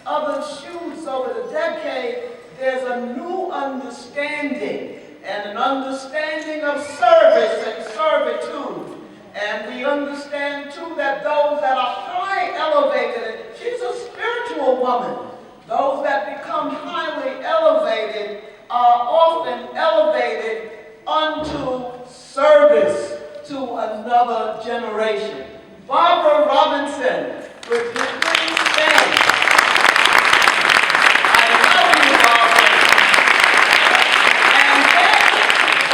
other shoots over the decade, there's a new understanding, and an understanding of service and servitude. And we understand, too, that those that are high elevated, she's a spiritual woman, those that become highly elevated are often elevated unto service to another generation. Barbara Robinson, would you please stand? I love you, Barbara. And then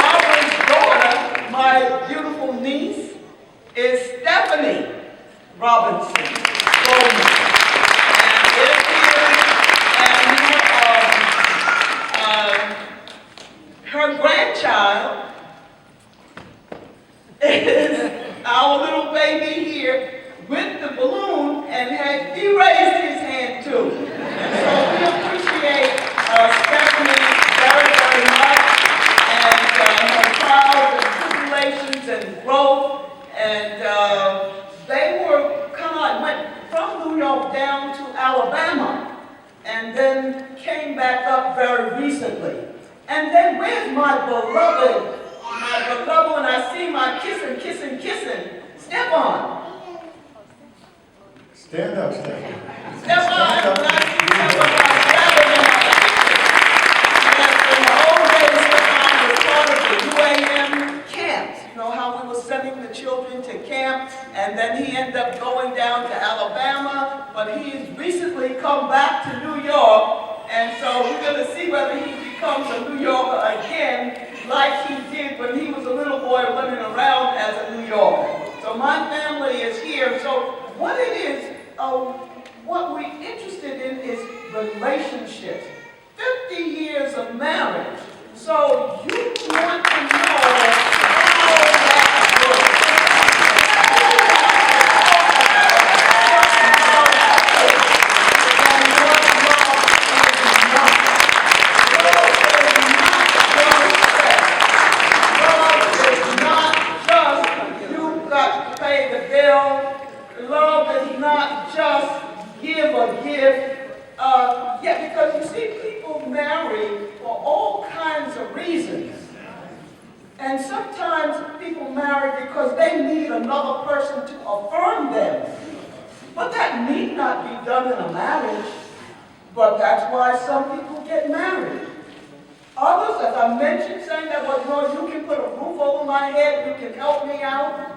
Barbara's daughter, my beautiful niece, is Stephanie Robinson Goldman. Her grandchild is our little baby here with the balloon, and he raised his hand too. And so we appreciate Stephanie very, very much, and her trials and tribulations and growth. And they went from New York down to Alabama, and then came back up very recently. And then where's my beloved, when I see my kissing, Stephon. Stand up, Stephon. Stephon, when I see Stephon, in the old days, Stephon was part of the UAM camps. You know how we were sending the children to camp, and then he ended up going down to Alabama, but he's recently come back to New York. And so we're going to see whether he becomes a New Yorker again, like he did when he was a little boy running around as a New Yorker. So my family is here. So what it is, what we're interested in is relationships. 50 years of marriage. So you want to know how that works. Love is not just give a gift. Because you see, people marry for all kinds of reasons. And sometimes people marry because they need another person to affirm them. But that need not be done in a marriage. But that's why some people get married. Others, as I mentioned, saying that, well, you can put a roof over my head, you can help me out.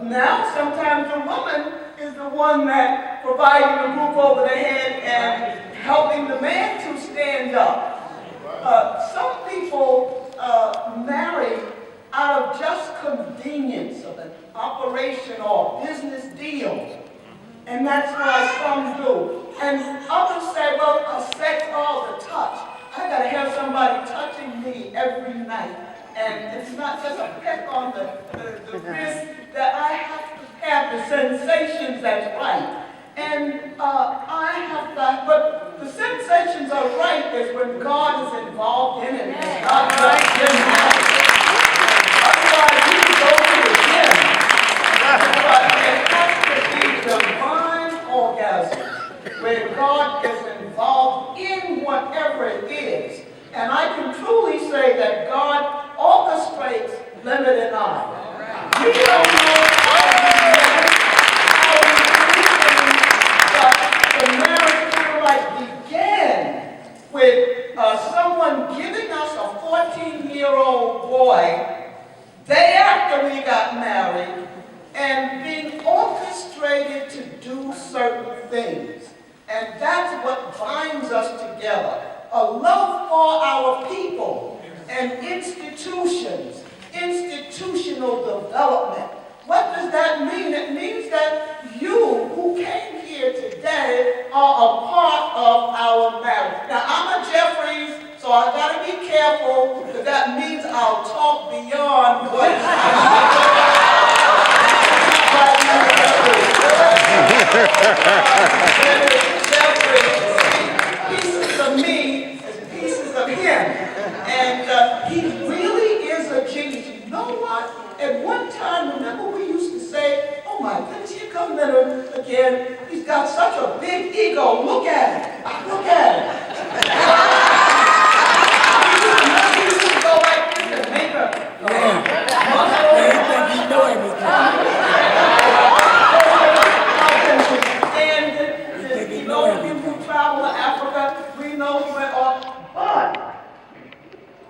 Now, sometimes the woman is the one that providing the roof over the head and helping the man to stand up. Some people marry out of just convenience of an operation or business deal. And that's why some do. And others say, well, sex all the touch. I got to have somebody touching me every night. And it's not just a peck on the wrist, that I have to have the sensations that's right. And but the sensations are right is when God is involved in it. It's not just gymnastics. Otherwise, you can go to the gym. But it has to be divine orgasm, where God is involved in whatever it is. And I can truly say that God orchestrates Leonard and I. We don't know how the marriage kind of like began with someone giving us a 14-year-old boy day after we got married and being orchestrated to do certain things. And that's what binds us together. A love for our people and institutions, institutional development. What does that mean? It means that you who came here today are a part of our marriage. Now, I'm a Jeffries, so I got to be careful, because that means I'll talk beyond what pieces of me as pieces of him. And he really is a genius. You know what? At one time, remember we used to say, oh my goodness, here comes Leonard again. He's got such a big ego. Look at him. Look at it. You can go like this and make you travel to Africa, we know you went off. But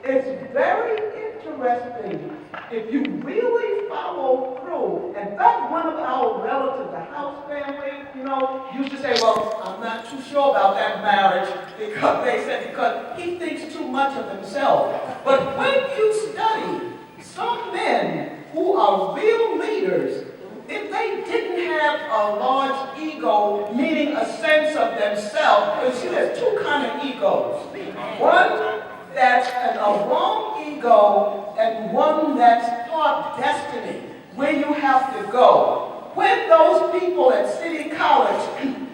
it's very interesting if you really follow through. In fact, one of our relatives, the House family, used to say, well, I'm not too sure about that marriage because he thinks too much of himself. But when you study some men who are real leaders, if they didn't have a large ego, meaning a sense of themselves, because see, there's two kinds of egos. One that's a wrong ego and one that's part destiny, where you have to go. When those people at City College,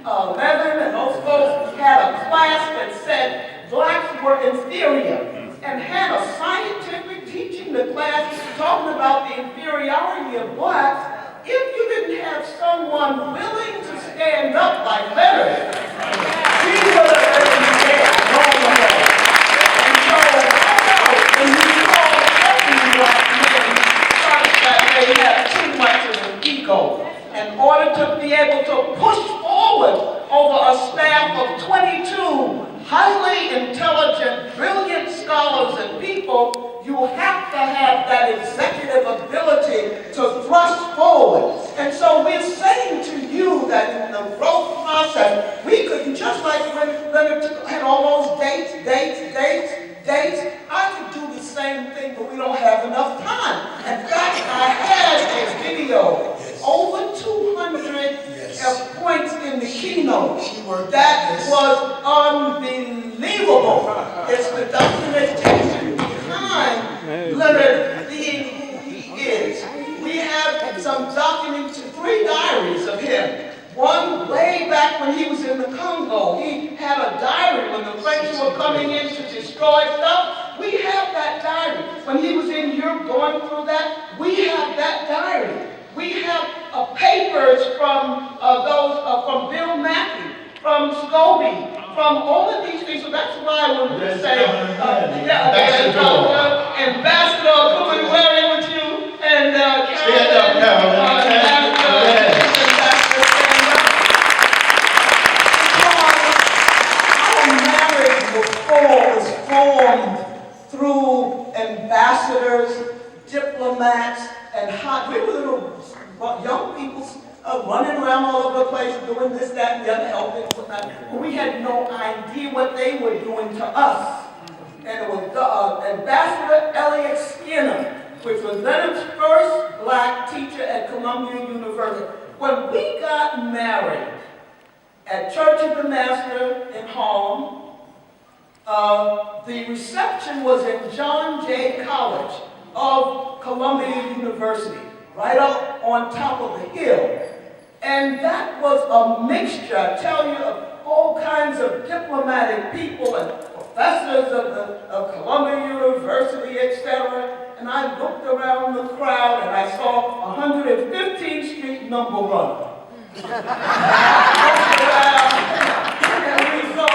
Levin and those folks had a class that said blacks were inferior and had a scientific teaching the class talking about the inferiority of blacks, if you didn't have someone willing to stand up like Leonard, he would have been dead long ago. And so, when you call certain black men such that they have too much of an ego, in order to be able to push forward over a staff of 22 highly intelligent, brilliant scholars and people, you have to have that executive ability to thrust forward. And so we're saying to you that in the growth process, we could, just like when Leonard had all those dates, I could do the same thing, but we don't have enough time. In fact, I had a video, over 200 points in the keynote. That was unbelievable. It's the documentation behind Leonard being who he is. We have some documents, 3 diaries of him. One way back when he was in the Congo. He had a diary when the French were coming in to destroy stuff. We have that diary. When he was in Europe going through that, we have that diary. We have papers from from Bill Mackey, from Scobie, from all of these things. So that's why I wanted to say, Ambassador, coming wearing with you, and was formed through ambassadors, diplomats, and we were little young people running around all over the place doing this, that, and the other, helping, whatnot. We had no idea what they were doing to us. And it was Ambassador Elliot Skinner, which was Leonard's first black teacher at Columbia University. When we got married at Church of the Master in Harlem, the reception was in John Jay College of Columbia University, right up on top of the hill. And that was a mixture, I tell you, of all kinds of diplomatic people and professors of Columbia University, etc. And I looked around the crowd and I saw 115th Street number 1. And we saw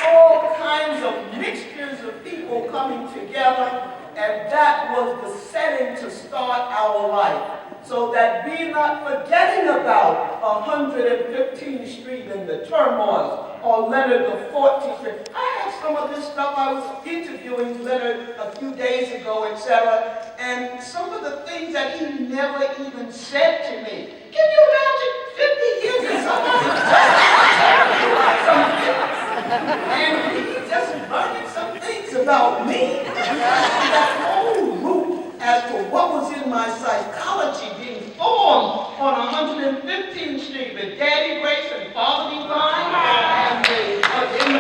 all kinds of mixtures of people coming together, and that was the setting to start our life. So that be not forgetting about 115th Street and the turmoil, or Leonard the 14th Street. I have some of this stuff. I was interviewing Leonard a few days ago, etc. And some of the things that he never even said to me. Can you imagine 50 years of somebody and he just learning some things about me? That whole root as to what was in my psychology being formed on 115th Street with Daddy Grace and Father Divine, and in the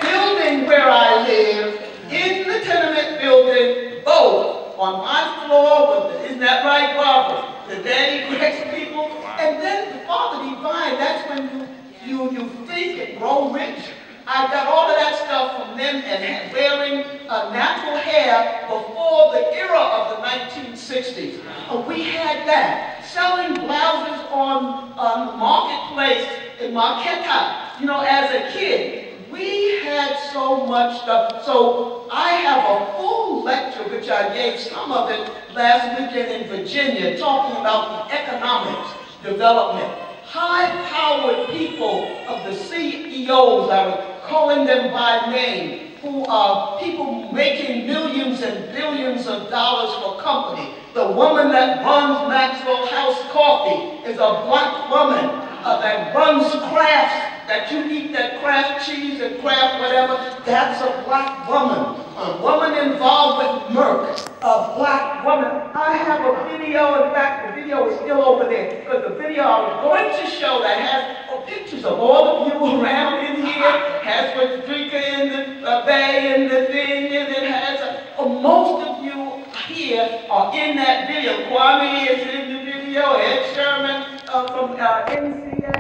building where I live, in the tenement building, both on my floor with isn't that right, Barbara? The Daddy Grace people, and then the Father Divine. That's when you think and grow rich. I got all of that stuff from them and wearing natural hair before the era of the 1960s. We had that. Selling blouses on the marketplace in Marquetta. As a kid, we had so much stuff. So I have a full lecture, which I gave some of it last weekend in Virginia, talking about the economics development. High-powered people of the CEOs, I was calling them by name, who are people making millions and billions of dollars for company. The woman that runs Maxwell House Coffee is a black woman that runs Kraft, that you eat that Kraft cheese and Kraft whatever, that's a black woman. A woman involved with Merck, a black woman. I have a video, in fact, the video is still over there, but the video I was going to show that has pictures of all of you around in here, has Patricia in the bay and the thing, and it has, most of you here are in that video. Kwame is in the video, Ed Sherman from NCA.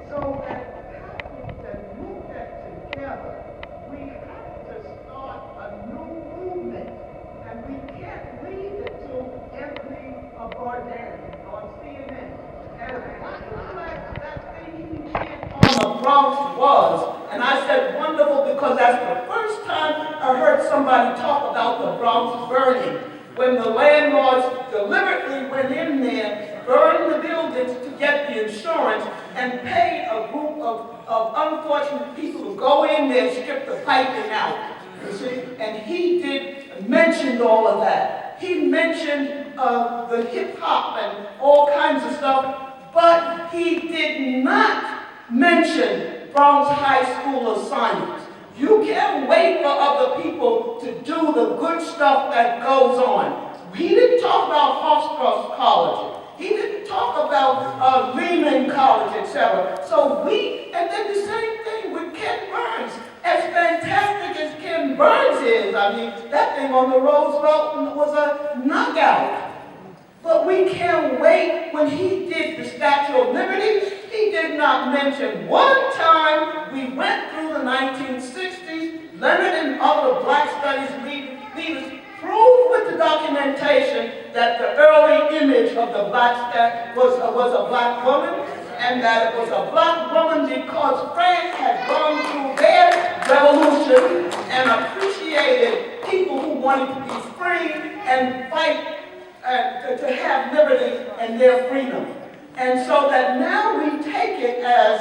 So that couples that move that together, we have to start a new movement, and we can't leave it to Anthony Bourdain on CNN. As complex that thing he did on the Bronx was, and I said wonderful because that's the first time I heard somebody talk about the Bronx burning, when the landlords deliberately went in there, burned the buildings to get the insurance, and paid a group of unfortunate people to go in there and strip the piping out. You see? And he did mention all of that. He mentioned the hip-hop and all kinds of stuff, but he did not mention Bronx High School assignments. You can't wait for other people to do the good stuff that goes on. He didn't talk about Hofstra College. He didn't talk about Lehman College, etc. So and then the same thing with Ken Burns. As fantastic as Ken Burns is, I mean, that thing on the Roosevelt was a knockout. But we can't wait. When he did the Statue of Liberty, he did not mention one time we went through the 1960s, Leonard and other black studies leaders proved with the documentation that the early image of the black statue was a black woman, and that it was a black woman because France had gone through their revolution and appreciated people who wanted to be free and fight to have liberty and their freedom. And so that now we take it as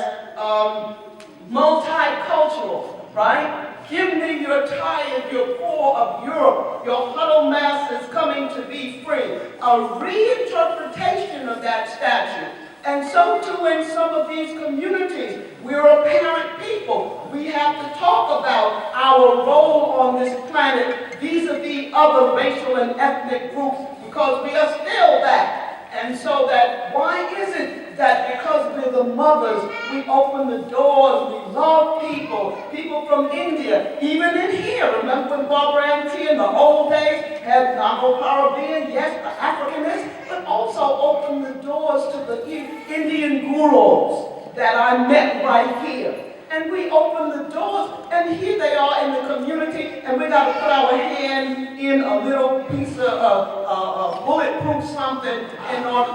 multicultural, right? Give me your tired, your poor of Europe, your huddled masses coming to be free. A reinterpretation of that statue. And so too in some of these communities. We're a parent people. We have to talk about our role on this planet vis-a-vis other racial and ethnic groups, because we are still that. And so that, why is it that because we're the mothers, we open the doors, we love people from India, even in here. Remember when Barbara Ann in the old days had Nago Parabian, yes, the Africanist, but also opened the doors to the Indian gurus that I met right here. And we open the doors, and here they are in the community, and we got to put our hand in a little piece of bulletproof something in order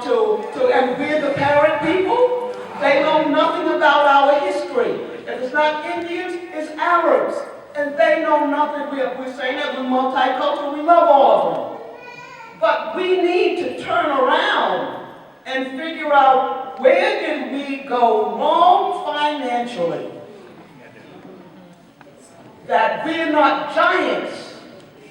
and we're the parent people. They know nothing about our history. If it's not Indians, it's Arabs. And they know nothing. We're saying that we're multicultural, we love all of them. But we need to turn around and figure out, where did we go wrong financially? That we're not giants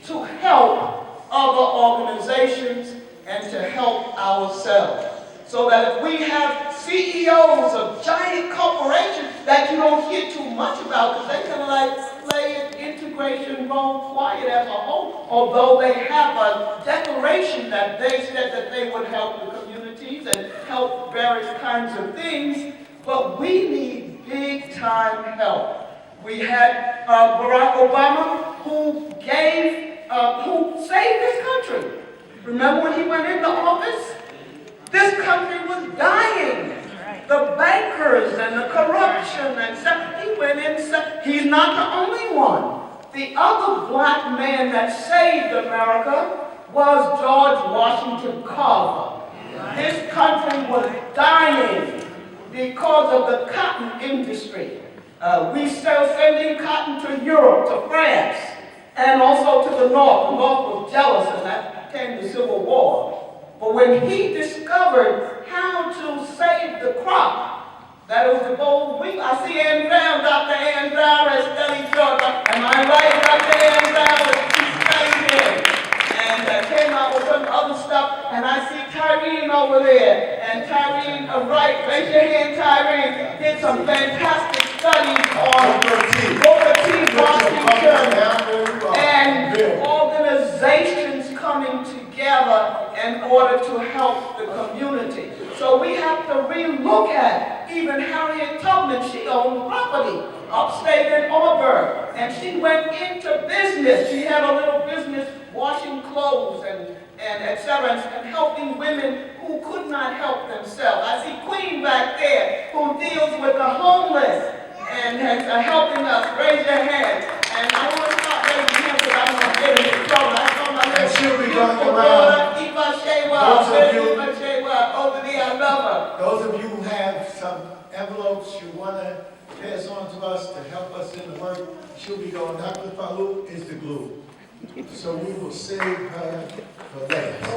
to help other organizations and to help ourselves. So that if we have CEOs of giant corporations that you don't hear too much about, because they kind of like play an integration role quiet as a whole, although they have a declaration that they said that they would help the communities and help various kinds of things, but we need big time help. We had Barack Obama, who saved this country. Remember when he went into office? This country was dying. The bankers and the corruption and stuff. He went in. He's not the only one. The other black man that saved America was George Washington Carver. This country was dying because of the cotton industry. We still sending cotton to Europe, to France, and also to the North. The North was jealous, and that came the Civil War. But when he discovered how to save the crop, that was the bold wheat. I see Ann Brown, Dr. Ann Brown has studied Georgia. Am I right, Dr. Ann Brown? She studied there. And came out with some other stuff. And I see Tyrene over there. And Tyrene, right, raise your hand, Tyrene, did some fantastic studies on Booker T. Washington and organizations coming together in order to help the community. So we have to relook at even Harriet Tubman. She owned property upstate in Auburn, and she went into business. She had a little business washing clothes and etc. and helping women who could not help themselves. I see Queen back there who deals with the homeless and has helping us. Raise your hand. And I want to start raising hands because I don't want to get into trouble. I saw my little she'll be going beautiful around. daughter, Eva Shewa. Eva Shewa over there. I love her. Those of you who have some envelopes you want to pass on to us to help us in the work, she'll be going. Dr. Falou is the glue. So we will save her for later.